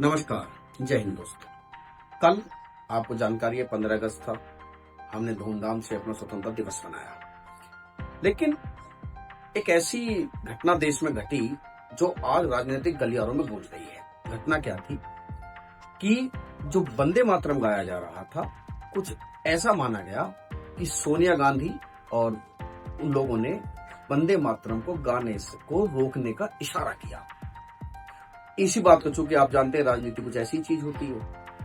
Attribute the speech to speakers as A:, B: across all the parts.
A: नमस्कार, जय हिंद दोस्तों। कल आपको जानकारी है 15 अगस्त था। हमने धूमधाम से अपना स्वतंत्रता दिवस मनाया, लेकिन एक ऐसी घटना देश में घटी जो आज राजनीतिक गलियारों में गूंज रही है। घटना क्या थी कि जो वंदे मातरम गाया जा रहा था, कुछ ऐसा माना गया कि सोनिया गांधी और उन लोगों ने वंदे मातरम को गाने को रोकने का इशारा किया। इसी बात को, चूंकि आप जानते हैं राजनीति कुछ ऐसी चीज होती है,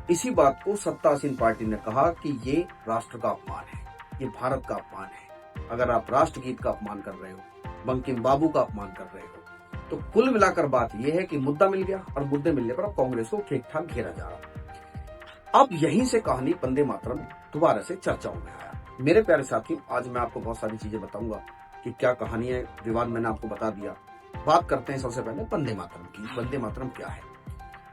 A: इसी बात को सत्तासीन पार्टी ने कहा कि ये राष्ट्र का अपमान है, ये भारत का अपमान है। अगर आप राष्ट्रगीत का अपमान कर रहे हो, बंकिम बाबू का अपमान कर रहे हो, तो कुल मिलाकर बात यह है कि मुद्दा मिल गया और मुद्दे मिलने पर अब कांग्रेस को ठीक ठाक घेरा जा रहा। अब यहीं से कहानी वंदे मातरम दोबारा से चर्चाओं में आया। मेरे प्यारे साथियों, आज मैं आपको बहुत सारी चीजें बताऊंगा कि क्या कहानी है। विवाद मैंने आपको बता दिया। बात करते हैं सबसे पहले वंदे मातरम की। वंदे मातरम क्या है?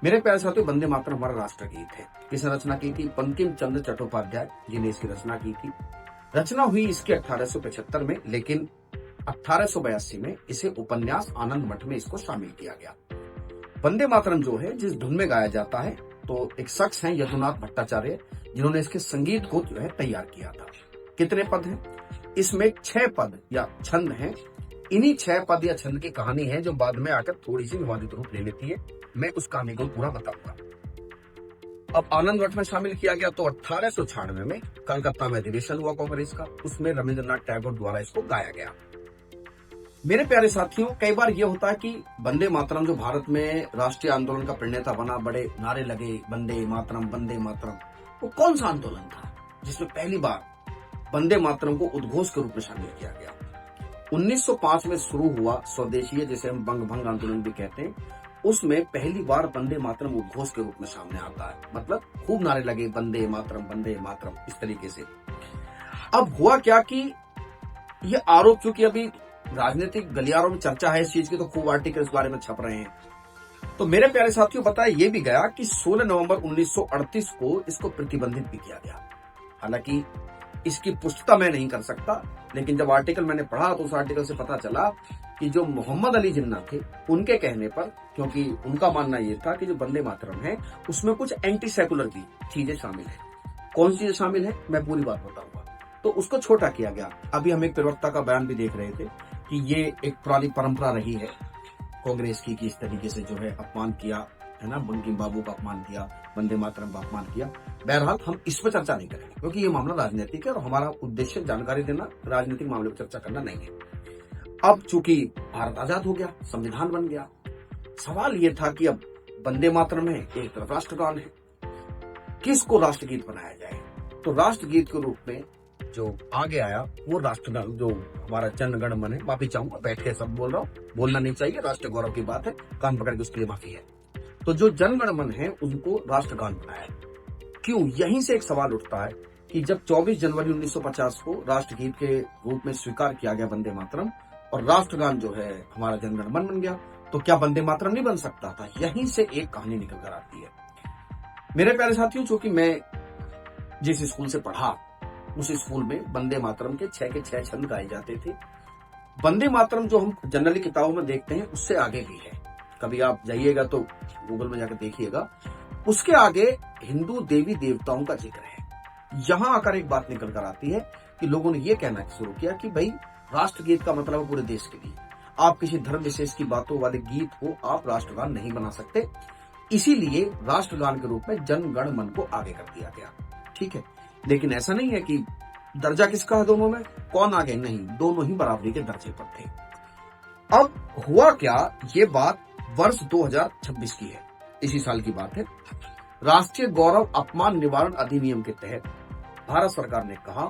A: मेरे प्यारे साथियों, वंदे मातरम हमारा राष्ट्रगीत है। किसने रचना की थी? बंकिम चंद्र चट्टोपाध्याय जी ने इसकी रचना की थी। रचना हुई इसकी 1875 में, लेकिन 1882 में इसे उपन्यास आनंद मठ में इसको शामिल किया गया। वंदे मातरम जो है, जिस धुन में गाया जाता है, तो एक शख्स है यदुनाथ भट्टाचार्य, जिन्होंने इसके संगीत को जो है तैयार किया था। कितने पद हैं इसमें? 6 पद या छंद हैं। इन्हीं 6 पद या छंद की कहानी है जो बाद में आकर थोड़ी सी विवादित रूप ले लेती है। मैं उस कहानी को पूरा बताऊंगा। अब आनंद मठ में शामिल किया गया तो 1896 में कलकत्ता में अधिवेशन हुआ कांग्रेस का, उसमें रविंद्रनाथ टैगोर द्वारा इसको गाया गया। मेरे प्यारे साथियों, कई बार यह होता है कि वंदे मातरम जो भारत में राष्ट्रीय आंदोलन का प्रणेता बना, बड़े नारे लगे वंदे मातरम वंदे मातरम। वो कौन सा आंदोलन था जिसमें पहली बार वंदे मातरम को उद्घोष के रूप में शामिल किया गया? 1905 में शुरू हुआ स्वदेशीय, जिसे हम बंग भंग आंदोलन भी कहते हैं, उसमें पहली बार वंदे मातरम उद्घोष के रूप में सामने आता है। मतलब खूब नारे लगे वंदे मातरम इस तरीके से। अब हुआ क्या कि ये आरोप, चूंकि अभी राजनीतिक गलियारों में चर्चा है इस चीज की, तो खूब आर्टिकल इस बारे में छप रहे हैं। तो मेरे प्यारे साथियों, बताया ये भी गया कि 16 नवंबर 1938 को इसको प्रतिबंधित भी किया गया। हालांकि इसकी पुष्टता मैं नहीं कर सकता, लेकिन जब आर्टिकल मैंने पढ़ा तो उस आर्टिकल से पता चला कि जो मोहम्मद अली जिन्ना थे, उनके कहने पर, क्योंकि उनका मानना यह था कि जो वंदे मातरम है उसमें कुछ एंटी सेकुलर की चीजें शामिल है। कौन सी चीजें शामिल है मैं पूरी बात बताऊंगा, तो उसको छोटा किया गया। अभी हम एक प्रवक्ता का बयान भी देख रहे थे कि ये एक पुरानी परंपरा रही है कांग्रेस की कि इस तरीके से जो है अपमान किया है ना, बंकिम बाबू का अपमान किया, वंदे मातरम का अपमान किया। बहरहाल हम इस पर चर्चा नहीं करेंगे, क्योंकि ये मामला राजनीतिक है और हमारा उद्देश्य जानकारी देना, राजनीतिक मामले पर चर्चा करना नहीं है। अब चूंकि भारत आजाद हो गया, संविधान बन गया, सवाल ये था कि अब वंदे मातरम है, एक तरफ राष्ट्रगान है, किसको राष्ट्रगीत बनाया जाए? तो राष्ट्रगीत के रूप में जो आगे आया वो राष्ट्रगान, जो हमारा जन गण मन है। माफी चाहूंगा, बैठ के सब बोल रहा हूँ, बोलना नहीं चाहिए, राष्ट्र गौरव की बात है, कान पकड़ के उसके लिए माफी है। तो जो जन गण मन है उनको राष्ट्रगान बनाया। क्यों? यहीं से एक सवाल उठता है कि जब 24 जनवरी 1950 को राष्ट्रगीत के रूप में स्वीकार किया गया वंदे मातरम, और राष्ट्रगान जो है हमारा जन गण मन बन गया, तो क्या वंदे मातरम नहीं बन सकता था? यहीं से एक कहानी निकल कर आती है। मेरे प्यारे साथियों, चूंकि मैं जिस स्कूल से पढ़ा, उस स्कूल में वंदे मातरम के 6 के 6 छंद गाए जाते थे। वंदे मातरम जो हम जनरली किताबों में देखते हैं उससे आगे भी है। कभी आप जाइएगा तो गूगल में जाकर देखिएगा, उसके आगे हिंदू देवी देवताओं का जिक्र है। यहां आकर एक बात निकल कर आती है कि लोगों ने यह कहना शुरू किया कि भाई राष्ट्रगीत का मतलब है पूरे देश के लिए, आप किसी धर्म विशेष की बातों वाले गीत को आप राष्ट्रगान नहीं बना सकते। इसीलिए राष्ट्रगान के रूप में जन गण मन को आगे कर दिया गया। ठीक है, लेकिन ऐसा नहीं है कि दर्जा किसका है दोनों में, कौन आगे, नहीं, दोनों ही बराबरी के दर्जे पर थे। अब हुआ क्या, ये बात वर्ष 2026 की है, इसी साल की बात है। राष्ट्रीय गौरव अपमान निवारण अधिनियम के तहत भारत सरकार ने कहा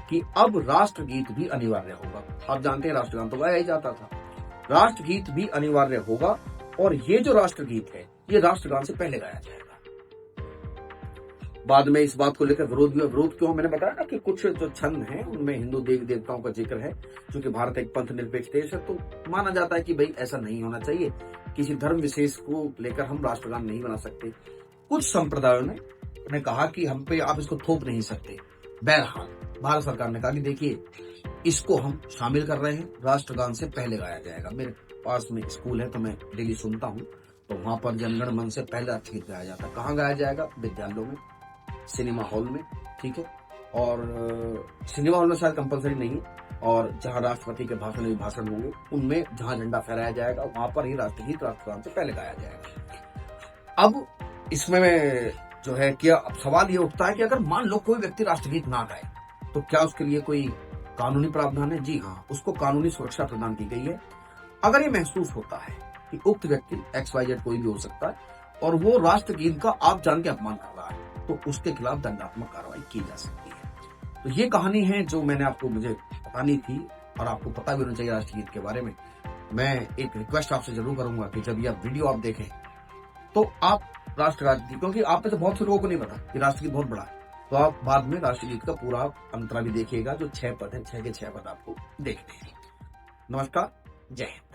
A: कि अब राष्ट्रगीत भी अनिवार्य होगा। आप जानते हैं राष्ट्रगान तो गाया ही जाता था, राष्ट्रगीत भी अनिवार्य होगा, और ये जो राष्ट्रगीत है ये राष्ट्रगान से पहले गाया जाएगा। बाद में इस बात को लेकर विरोध हुआ। विरोध क्यों? मैंने बताया ना कि कुछ जो छंद हैं उनमें हिंदू देवी देवताओं का जिक्र है। क्योंकि भारत एक पंथ निरपेक्ष देश है, तो माना जाता है कि भाई ऐसा नहीं होना चाहिए, किसी धर्म विशेष को लेकर हम राष्ट्रगान नहीं बना सकते। कुछ संप्रदायों ने कहा कि हम पे आप इसको थोप नहीं सकते। बहरहाल भारत सरकार ने कहा कि देखिए, इसको हम शामिल कर रहे हैं, राष्ट्रगान से पहले गाया जाएगा। मेरे पास में स्कूल है तो मैं डेली सुनता हूँ, तो वहां पर जनगण मन से पहले राष्ट्रगीत गाया जाता है। कहाँ गाया जाएगा? विद्यालयों में, सिनेमा हॉल में, ठीक है। और सिनेमा हॉल में शायद कंपलसरी नहीं है, और जहां राष्ट्रपति के भाषण होंगे उनमें जहां झंडा फहराया जाएगा वहां पर ही राष्ट्रगीत राष्ट्रगान से पहले गाया जाएगा। अब इसमें जो है कि अब सवाल ये उठता है कि अगर मान लो कोई व्यक्ति राष्ट्रगीत ना गाए तो क्या उसके लिए कोई कानूनी प्रावधान है? जी हाँ, उसको कानूनी सुरक्षा प्रदान की गई है। अगर ये महसूस होता है कि उक्त व्यक्ति XYZ कोई भी हो सकता है और वो राष्ट्रगीत का आप जान के अपमान कर रहा है, तो उसके खिलाफ दंडात्मक कार्रवाई की जा सकती है। तो ये कहानी है जो मैंने आपको मुझे बतानी थी, और आपको पता भी होना चाहिए राष्ट्रगीत के बारे में। मैं एक रिक्वेस्ट आपसे जरूर करूंगा कि जब यह वीडियो आप देखें तो आप राष्ट्रगीत, क्योंकि आप में से बहुत से लोगों को नहीं पता कि राष्ट्रगीत बहुत बड़ा है, तो आप बाद में राष्ट्रगीत का पूरा अंतरा भी देखिएगा, जो 6 पद है, 6 के 6 पद आपको देखने हैं। नमस्कार, जय हिंद।